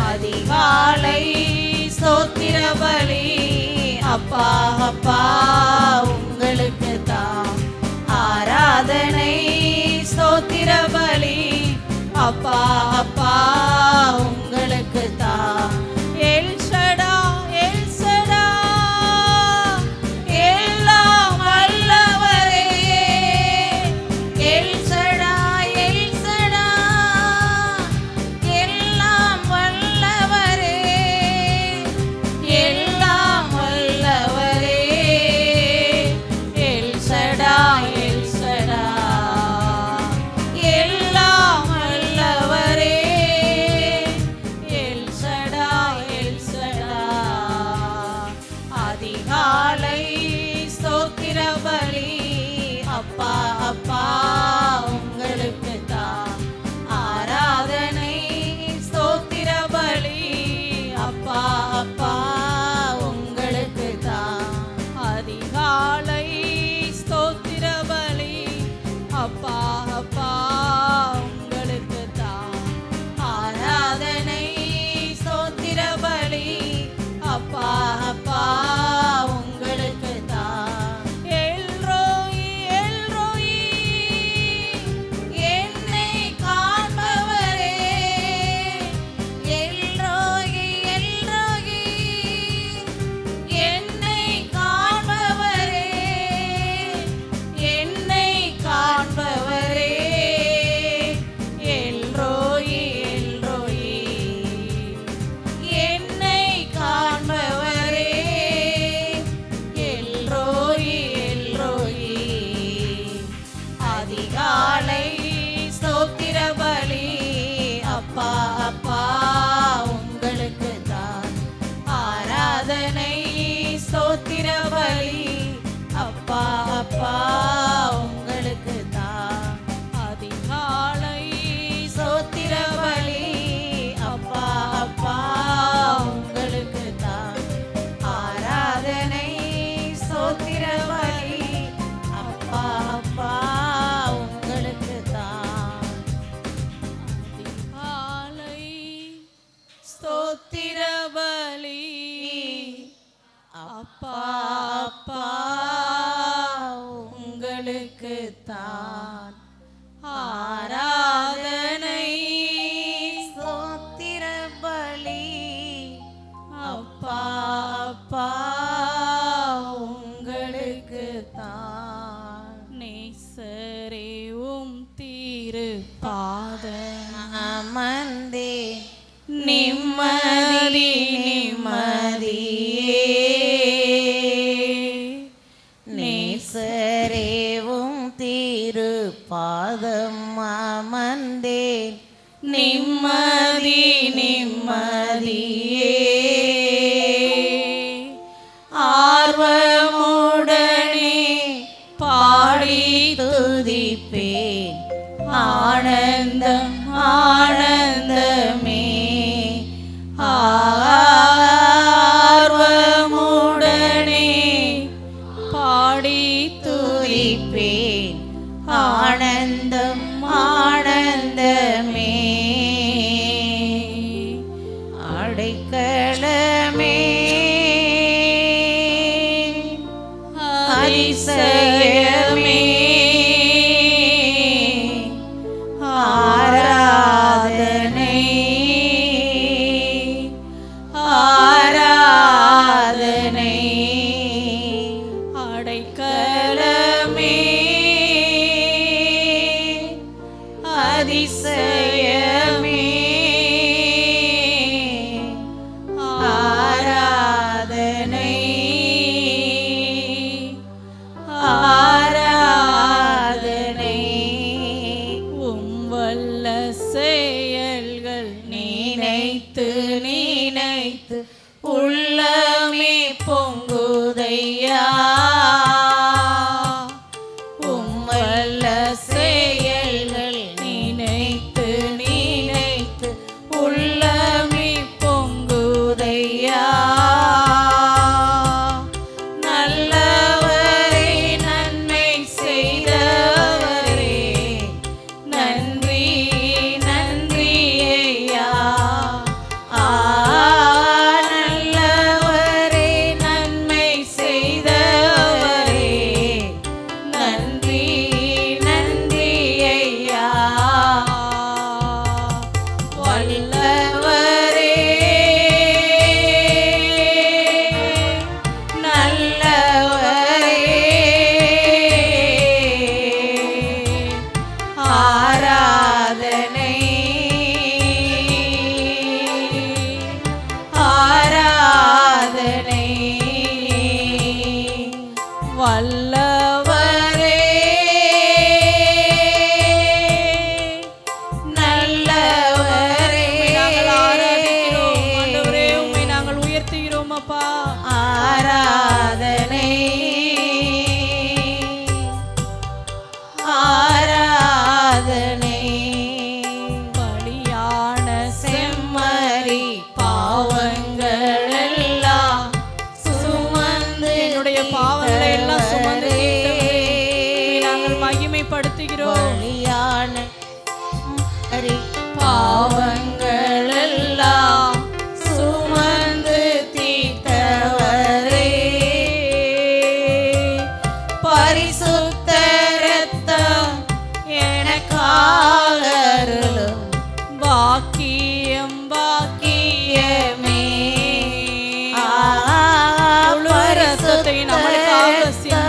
Speaker 2: அதிகாலை ஸ்தோத்திர பலி அப்பா அப்பா உங்களுக்கு தான் ஆராதனை ஸ்தோத்திர பலி அப்பா அப்பா உங்களுக்கு தான் எல் ஷடா எல்லாம் வல்லவரே எல் ஷடா எல்லாம் வல்லவரே எல்லாம் வல்லவரே எல் ஷடா எல்லாம் வல்லவரே
Speaker 1: ஸ்தோத்திர பலி. அப்பா அப்பா
Speaker 2: உங்களுக்கு தான்
Speaker 1: ஆராதனை.
Speaker 2: ஸ்தோத்திர பலி.
Speaker 1: அப்பா அப்பா
Speaker 2: உங்களுக்கு தான்
Speaker 1: நேசரே உம் திரு பாத
Speaker 2: அமர்ந்தே நிம்மதி நிம்மதியே. நேசரேவும் திரு பாதம் அமர்ந்தேன் நிம்மதி நிம்மதியே. ஆர்வமுடனே பாடி துதிப்பேன் ஆனந்தம் ஆனந்தமே. ஆர்வமுடனே
Speaker 1: பாடி
Speaker 2: துதிப்பேன் ஆனந்தம் ஆனந்தமே. அடைக்கலமே அதிசயமே. ஆராதனை ஆராதனை.
Speaker 1: அடைக்கலமே
Speaker 2: அதிசயமே. ஆராதனை ஆராதனை.
Speaker 1: உம் வல்ல செயல்கள்
Speaker 2: நினைத்து நினைத்து உள்ளமே பொங்குதையா. உம் வல்ல செயல்கள் நினைத்து நினைத்து உள்ளமே பொங்குதையா. நல்லவரே நன்மை செய்தவரே நன்றி நன்றி ஐயா. நல்லவரே நன்மை செய்தவரே நன்றி நன்றி ஐயா. வல்லவரே நல்லவரே. ஆராதனை ஆராதனை.
Speaker 1: வல்லவரே
Speaker 2: நல்லவரே.
Speaker 1: நாங்கள் ஆராதிக்கிறோம் ஆண்டவரே, உம்மை நாங்கள் உயர்த்துகிறோம் அப்பா.
Speaker 2: ஆராதனை ஆராதனை.
Speaker 1: பலியான
Speaker 2: செம்மறி பாவங்கள் எல்லாம் சுமந்து
Speaker 1: என்னுடைய பாவங்களை எல்லாம் சுமந்து தீர்த்தவரே, உம்மை நாங்கள் மகிமைப்படுத்துகிறோம்.
Speaker 2: பலியான செம்மறி பாவங்கள் எல்லாம் சுமந்து தீர்த்தவரே. பரிசுத்த இரத்தம் எனக்காக அருளும்
Speaker 1: பாக்கியம்
Speaker 2: பாக்கியமே.
Speaker 1: முழு இரத்தத்தை நம்மளுக்காக சிந்தி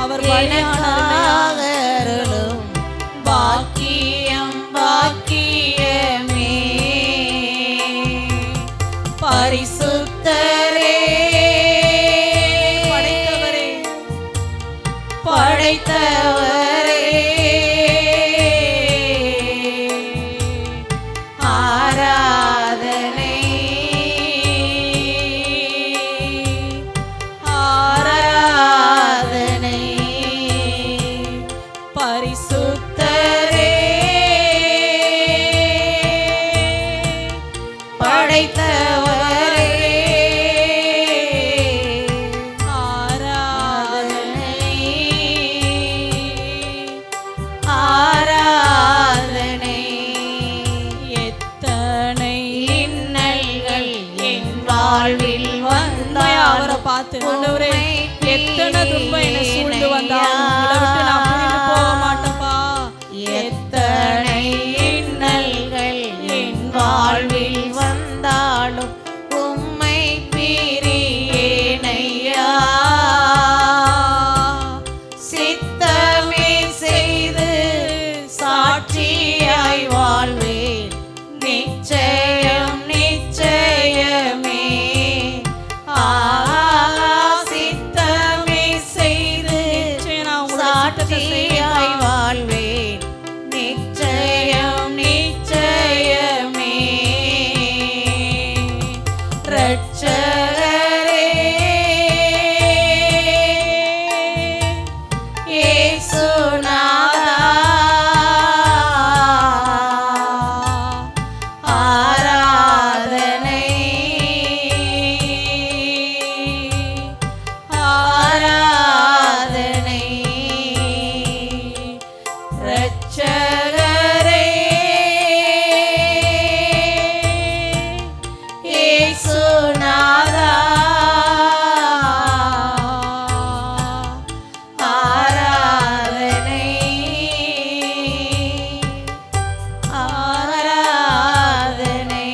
Speaker 1: அவர் பலியானார்.
Speaker 2: எனக்காக அருளும் பாக்கியம் பாக்கியமே. பரிசுத்தரே
Speaker 1: படைத்தவரே
Speaker 2: படைத்தவரே. ஆராதனை ஆராதனை. பரிசுத்தரே படைத்தவரே.
Speaker 1: ஆராதனை
Speaker 2: ஆராதனை.
Speaker 1: எத்தனை
Speaker 2: இன்னல்கள் வாழ்வில்
Speaker 1: உண்மையா அவரை பார்த்து ஆண்டவரே எத்தனை துன்பம் என்னை சூழ்ந்து வந்தாலும் உங்களை விட்டு நான் பிரிந்து போக மாட்டேன்ப்பா.
Speaker 2: எத்தனை இன்னல்கள் என் வாழ்வில் வந்தாலும் உம்மை பிரியேனையா. சித்தமே செய்து சாட்சியாய் வாழ்வேன் நிச்சயம் நிச்சயமே. சித்தமே செய்து சாட்சியாய் வாழ்வேன் நிச்சயம் நிச்சயமே. ரட்சகரே இயேசுநாதா ஆராதனை ஆராதனை. ரட்சகரே இயேசுநாதா ஆராதனை ஆராதனை.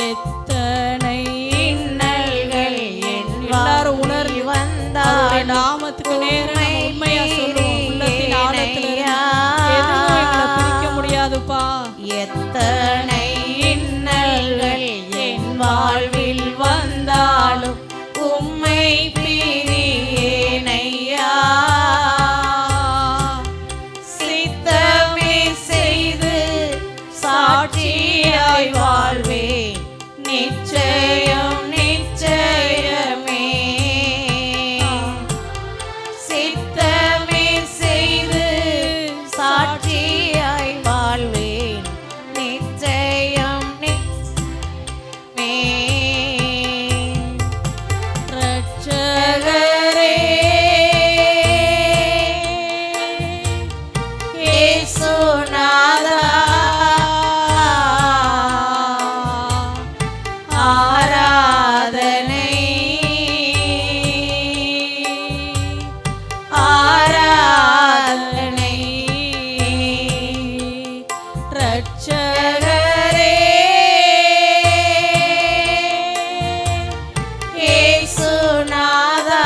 Speaker 1: எத்தனை
Speaker 2: இன்னல்கள் என்
Speaker 1: எல்லாரும் உணர்ந்து
Speaker 2: வந்தாலும்
Speaker 1: நாமத்துக்கு நேரம் உண்மையா சொல்லுவோம். உள்ளத்தின் ஆழத்துல எதுவும் எங்களை பிரிக்க முடியாதுப்பா.
Speaker 2: எத்தனை இன்னல்கள் என் வாழ்வில் வந்தாலும் உம்மை பிரியேனையா. சித்தமே செய்து சாட்சியாய் வாழ்வேன் நிச்சயம் நிச்சயமே. சித்தமே செய்து சாட்சியாய் வாழ்வேன் நிச்சயம் நிச்சயமே. ரட்சகரே இயேசுநாதா ஆராதனை ஆராதனை. ரட்சகரே இயேசுநாதா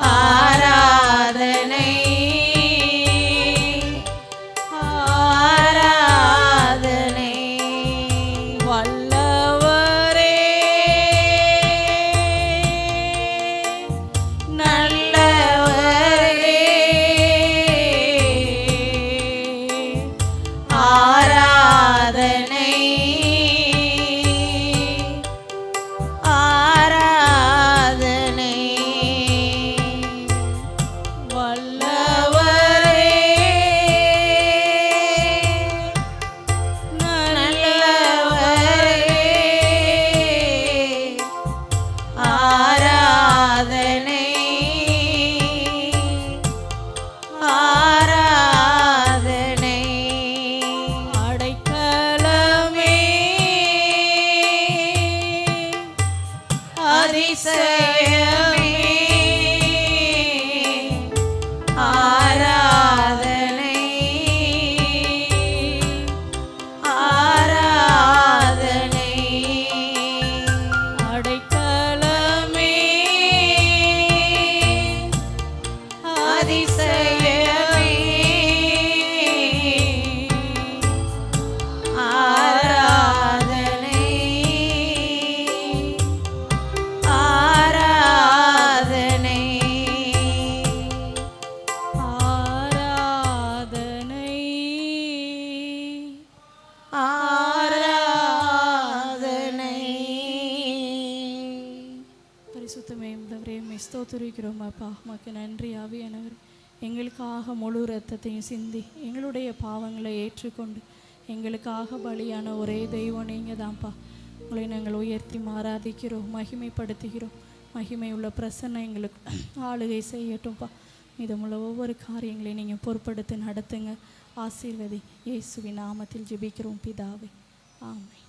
Speaker 2: ஆராதனை ஆராதனை.
Speaker 1: வல்லவரே
Speaker 2: நல்லவரே ஆராதனை ஆராதனை.
Speaker 1: வல்லவரே
Speaker 2: நல்லவரே ஆராதனை ஆராதனை.
Speaker 1: அடைக்கலமே
Speaker 2: அதிசயமே ஆராதனை ஆராதனை.
Speaker 1: அடைக்கலமே
Speaker 2: அதிசயமே ஆராதனை ஆராதனை.
Speaker 1: ஆராதனை
Speaker 2: ஆராதனை.
Speaker 1: பரிசுத்தமே உள்ளவரே ஸ்தோத்திரிக்கிறோம் அப்பா. உமக்கு நன்றி ஆவியானவர். எங்களுக்காக முழு இரத்தத்தையும் சிந்தி எங்களுடைய பாவங்களை ஏற்றுக்கொண்டு எங்களுக்காக பலியான ஒரே தெய்வம் நீங்கள் தான்ப்பா. உங்களை நாங்கள் உயர்த்தி ஆராதிக்கிறோம், மகிமைப்படுத்துகிறோம். மகிமை உள்ள பிரசன்னம் எங்களுக்கு ஆளுகை செய்யட்டும்ப்பா. மீதமுள்ள ஒவ்வொரு காரியங்களையும் நீங்கள் பொறுப்படுத்தி நடத்துங்க. ஆசீர்வதி. இயேசுவின் நாமத்தில் ஜெபிக்கிறோம் பிதாவே, ஆமென்.